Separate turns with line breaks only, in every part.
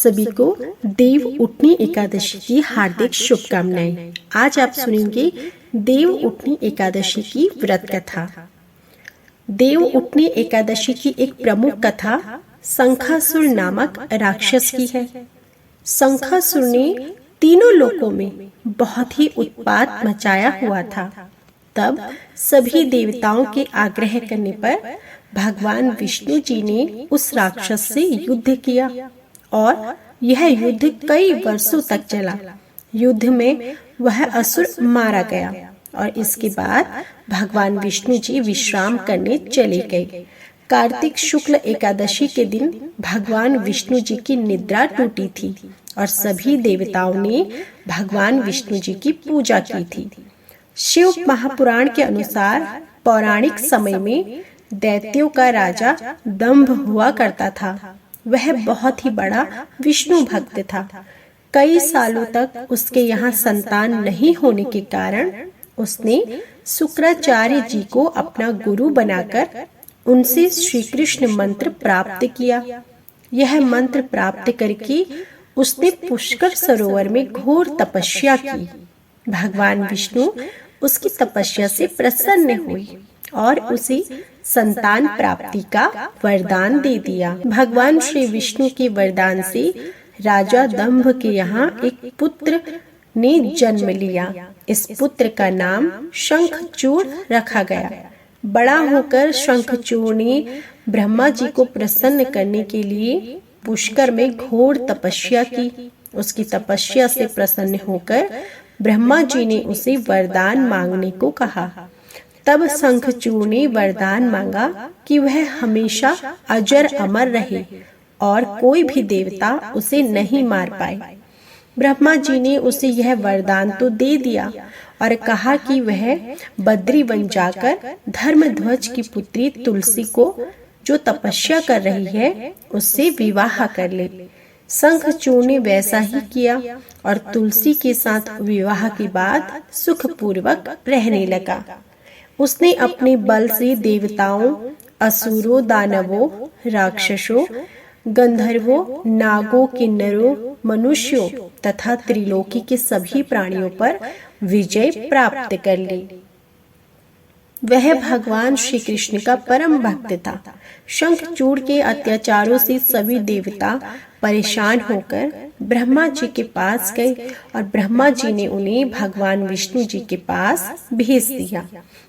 सभी को देव उठनी एकादशी की हार्दिक शुभकामनाएं। आज आप सुनेंगे देव उठनी एकादशी की व्रत कथा। देव उठनी एकादशी की एक प्रमुख कथा शंखासुर नामक राक्षस की है। शंखासुर ने तीनों लोकों में बहुत ही उत्पात मचाया हुआ था। तब सभी देवताओं के आग्रह करने पर भगवान विष्णु जी ने उस राक्षस से युद्ध किया और यह युद्ध कई वर्षों तक चला। युद्ध में वह असुर मारा गया और इसके बाद भगवान विष्णु जी विश्राम करने चले गए। कार्तिक शुक्ल एकादशी के दिन भगवान विष्णु जी की निद्रा टूटी थी और सभी देवताओं ने भगवान विष्णु जी की पूजा की थी। शिव महापुराण के अनुसार पौराणिक समय में दैत्यों का राजा दंभ हुआ करता था। वह बहुत ही बड़ा विष्णु भक्त था। कई सालों तक उसके यहाँ संतान नहीं होने के कारण उसने शुक्राचार्य जी को अपना गुरु बनाकर उनसे श्री कृष्ण मंत्र प्राप्त किया। यह मंत्र प्राप्त करके उसने पुष्कर सरोवर में घोर तपस्या की। भगवान विष्णु उसकी तपस्या से प्रसन्न हुए और उसे संतान प्राप्ति का वरदान दे दिया। भगवान श्री विष्णु के वरदान से राजा दंभ के यहाँ एक पुत्र ने जन्म लिया। इस पुत्र का नाम शंखचूड़ रखा गया। बड़ा होकर शंखचूड़ ने ब्रह्मा जी को प्रसन्न करने के लिए पुष्कर में घोर तपस्या की। उसकी तपस्या से प्रसन्न होकर ब्रह्मा जी ने उसे वरदान मांगने को कहा। तब शंखचूड़ ने वरदान मांगा कि वह हमेशा अजर अमर रहे और कोई भी देवता उसे नहीं मार पाए। ब्रह्मा जी ने उसे यह वरदान तो दे दिया और कहा कि वह बद्री वन जाकर धर्मध्वज की पुत्री तुलसी को जो तपस्या कर रही है उससे विवाह कर ले। शंखचूड़ ने वैसा ही किया और तुलसी के साथ विवाह के बाद सुखपूर्वक रहने लगा। उसने अपने बल से देवताओं, असुरों, दानवों, राक्षसों, गंधर्वों, नागों, किन्नरों, मनुष्यों तथा त्रिलोकी के सभी प्राणियों पर विजय प्राप्त कर ली। वह भगवान श्री कृष्ण का परम भक्त था। शंखचूड़ के अत्याचारों से सभी देवता परेशान होकर ब्रह्मा जी के पास गए और ब्रह्मा जी ने उन्हें भगवान विष्णु जी के पास भेज दिया।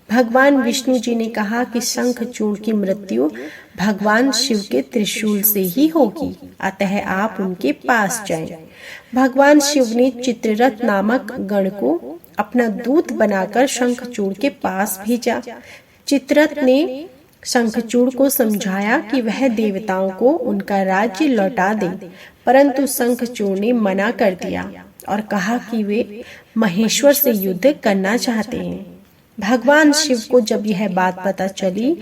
भगवान विष्णु जी ने कहा कि शंखचूड़ की मृत्यु भगवान शिव के त्रिशूल से ही होगी, अतः आप उनके पास जाएं। भगवान शिव ने चित्ररथ नामक गण को अपना दूत बनाकर शंखचूड़ के पास भेजा। चित्ररथ ने शंखचूड़ को समझाया कि वह देवताओं को उनका राज्य लौटा दे, परंतु शंखचूड़ ने मना कर दिया और कहा कि वे महेश्वर से युद्ध करना चाहते हैं। भगवान शिव को जब यह बात पता चली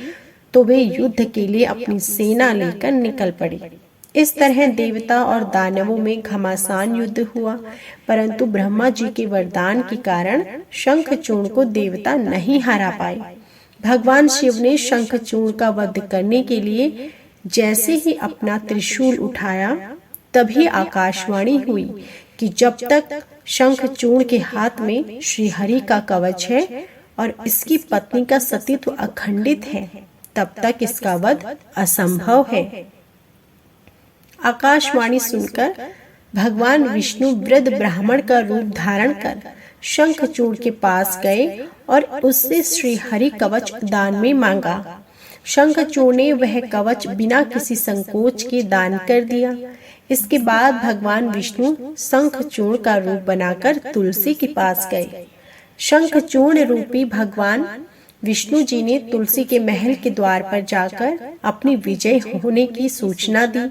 तो वे युद्ध के लिए अपनी सेना लेकर निकल पड़े। इस तरह देवता और दानवों में घमासान युद्ध हुआ, परंतु ब्रह्मा जी के वरदान के कारण शंखचूड़ को देवता नहीं हरा पाए। भगवान शिव ने शंखचूड़ का वध करने के लिए जैसे ही अपना त्रिशूल उठाया तभी आकाशवाणी हुई कि जब तक शंखचूड़ के हाथ में श्री हरि का कवच है और इसकी पत्नी का सतीत्व अखंडित है तब तक इसका वध असंभव है। आकाशवाणी सुनकर भगवान विष्णु वृद्ध ब्राह्मण का रूप धारण कर शंखचूड़ के पास गए और उससे श्री हरि कवच दान में मांगा। शंखचूड़ ने वह कवच बिना किसी संकोच के दान कर दिया। इसके बाद भगवान विष्णु शंखचूड़ का रूप बनाकर तुलसी के पास गए। शंखचूड़ रूपी भगवान विष्णु जी ने तुलसी के महल के द्वार पर जाकर अपनी विजय होने की सूचना दी।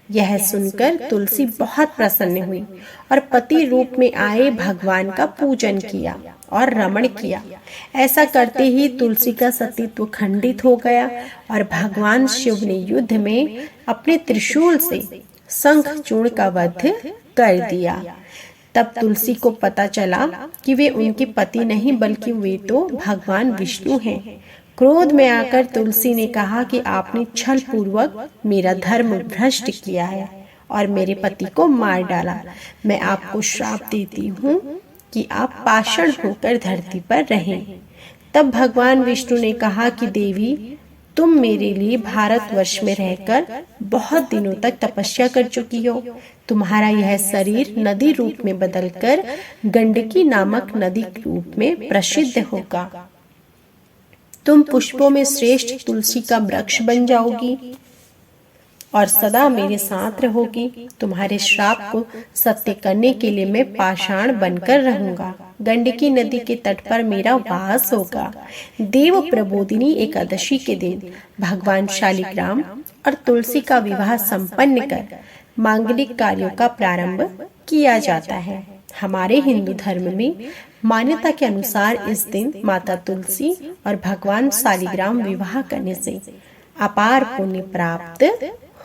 यह सुनकर तुलसी बहुत प्रसन्न हुई और पति रूप में आए भगवान का पूजन किया और रमण किया। ऐसा करते ही तुलसी का सतीत्व खंडित हो गया और भगवान शिव ने युद्ध में अपने त्रिशूल से शंखचूड़ का वध कर दिया। तब तुलसी को पता चला कि वे उनके पति नहीं बल्कि वे तो भगवान विष्णु हैं। क्रोध में आकर तुलसी ने कहा कि आपने छल पूर्वक मेरा धर्म भ्रष्ट किया है और मेरे पति को मार डाला। मैं आपको श्राप देती हूँ कि आप पाषाण होकर धरती पर रहें। तब भगवान विष्णु ने कहा कि देवी, तुम मेरे लिए भारतवर्ष में रहकर बहुत दिनों तक तपस्या कर चुकी हो। तुम्हारा यह शरीर नदी रूप में बदलकर गंडकी नामक नदी रूप में प्रसिद्ध होगा। तुम पुष्पों में श्रेष्ठ तुलसी का वृक्ष बन जाओगी और सदा मेरे साथ रहोगी। तुम्हारे श्राप को सत्य करने के लिए मैं पाषाण बनकर रहूंगा। गंडकी नदी के तट पर मेरा वास होगा। देव प्रबोधिनी एकादशी के दिन भगवान शालिग्राम और तुलसी का विवाह संपन्न कर मांगलिक कार्यों का प्रारंभ किया जाता है। हमारे हिंदू धर्म में मान्यता के अनुसार इस दिन माता तुलसी और भगवान शालिग्राम विवाह करने से अपार पुण्य प्राप्त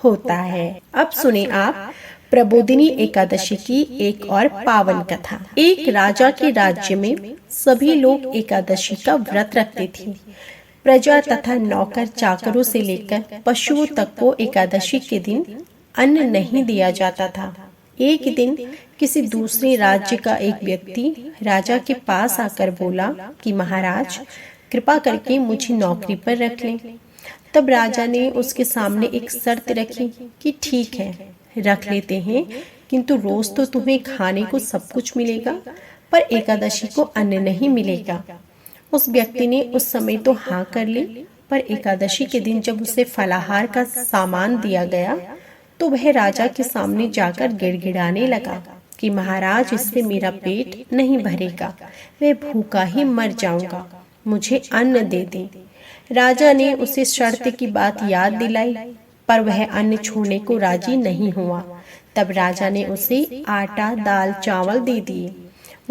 होता है। अब सुने आप प्रबोधिनी एकादशी की एक और पावन कथा। एक राजा के राज्य में सभी लोग एकादशी का व्रत रखते थे। प्रजा तथा नौकर चाकरों से लेकर पशुओं तक को एकादशी के दिन अन्न नहीं दिया जाता था। एक दिन किसी दूसरे राज्य का एक व्यक्ति राजा के पास आकर बोला कि महाराज, कृपा करके मुझे नौकरी पर रख लें। तब राजा ने उसके सामने एक शर्त रखी कि ठीक है, रख लेते हैं, किंतु रोज तो तुम्हें खाने को सब कुछ मिलेगा, पर एकादशी को अन्न नहीं मिलेगा। उस व्यक्ति ने उस समय तो हाँ कर ली, पर एकादशी के दिन जब उसे फलाहार का सामान दिया गया तो वह राजा के सामने जाकर गिड़गिड़ाने लगा कि महाराज, इससे मेरा पेट नहीं भरेगा, मैं भूखा ही मर जाऊंगा, मुझे अन्न दे दें। राजा ने उसे शर्त की बात याद दिलाई, पर वह अन्न छोड़ने को राजी नहीं हुआ। तब राजा ने उसे आटा, दाल, चावल दे दिए।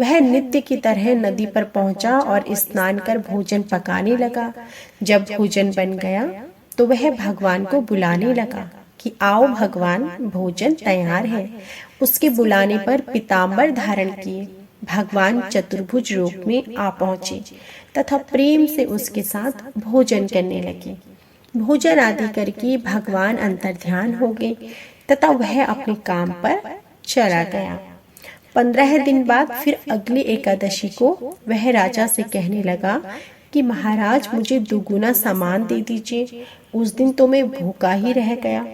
वह नित्य की तरह नदी पर पहुंचा और स्नान कर भोजन पकाने लगा। जब भोजन बन गया तो वह भगवान को बुलाने लगा कि आओ भगवान, भोजन तैयार है। उसके बुलाने पर पीताम्बर धारण किए भगवान चतुर्भुज रूप में आ पहुंचे तथा प्रेम से उसके साथ भोजन करने लगे। भोजन आदि करके भगवान अंतर्ध्यान हो गए तथा वह अपने काम पर चला गया। 15 दिन बाद फिर अगली एकादशी को वह राजा से कहने लगा कि महाराज, मुझे दुगुना सामान दे दीजिए, उस दिन तो मैं भूखा ही रह गया।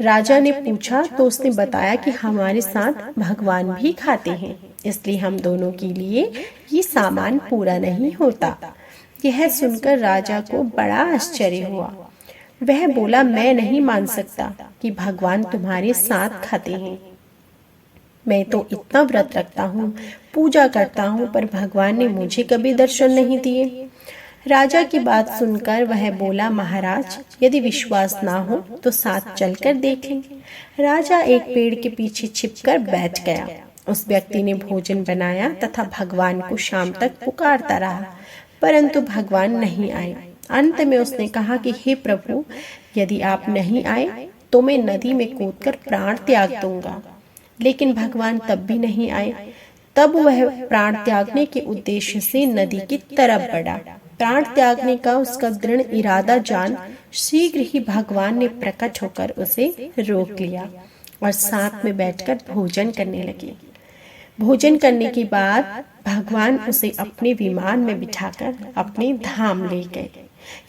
राजा ने पूछा तो उसने बताया कि हमारे साथ भगवान भी खाते हैं, इसलिए हम दोनों के लिए ये सामान पूरा नहीं होता। यह सुनकर राजा को बड़ा आश्चर्य हुआ। वह बोला, मैं नहीं मान सकता कि भगवान तुम्हारे साथ खाते हैं। मैं तो इतना व्रत रखता हूँ, पूजा करता हूँ, पर भगवान ने मुझे कभी दर्शन नहीं दिए। राजा की बात सुनकर वह बोला, महाराज, यदि विश्वास ना हो तो साथ चलकर देखें। राजा एक पेड़ के पीछे छिपकर बैठ गया। उस व्यक्ति ने भोजन बनाया तथा भगवान को शाम तक पुकारता रहा, परंतु भगवान नहीं आए। अंत में उसने कहा कि हे प्रभु, यदि आप नहीं आए तो मैं नदी में कूदकर प्राण त्याग दूंगा। लेकिन भगवान तब भी नहीं आए। तब वह प्राण त्यागने के उद्देश्य से नदी की तरफ बढ़ा। प्राण त्यागने का उसका दृढ़ इरादा जान शीघ्र ही भगवान ने प्रकट होकर उसे रोक लिया और साथ में बैठकर भोजन करने लगे। भोजन करने के बाद भगवान उसे अपने विमान में बिठाकर अपने धाम ले गए।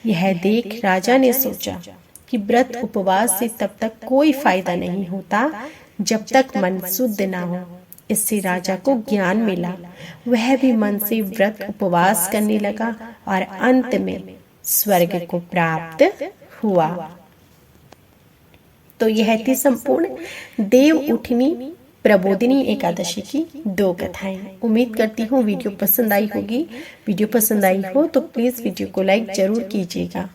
यह देख राजा ने सोचा कि व्रत उपवास से तब तक कोई फायदा नहीं होता जब तक मन शुद्ध ना हो। इससे राजा को ज्ञान मिला। वह भी मन से व्रत उपवास करने लगा और अंत में स्वर्ग को प्राप्त हुआ। तो यह थी संपूर्ण देव उठनी प्रबोधिनी एकादशी की 2 कथाएं। उम्मीद करती हूँ वीडियो पसंद आई होगी। वीडियो पसंद आई हो तो प्लीज वीडियो को लाइक जरूर कीजिएगा।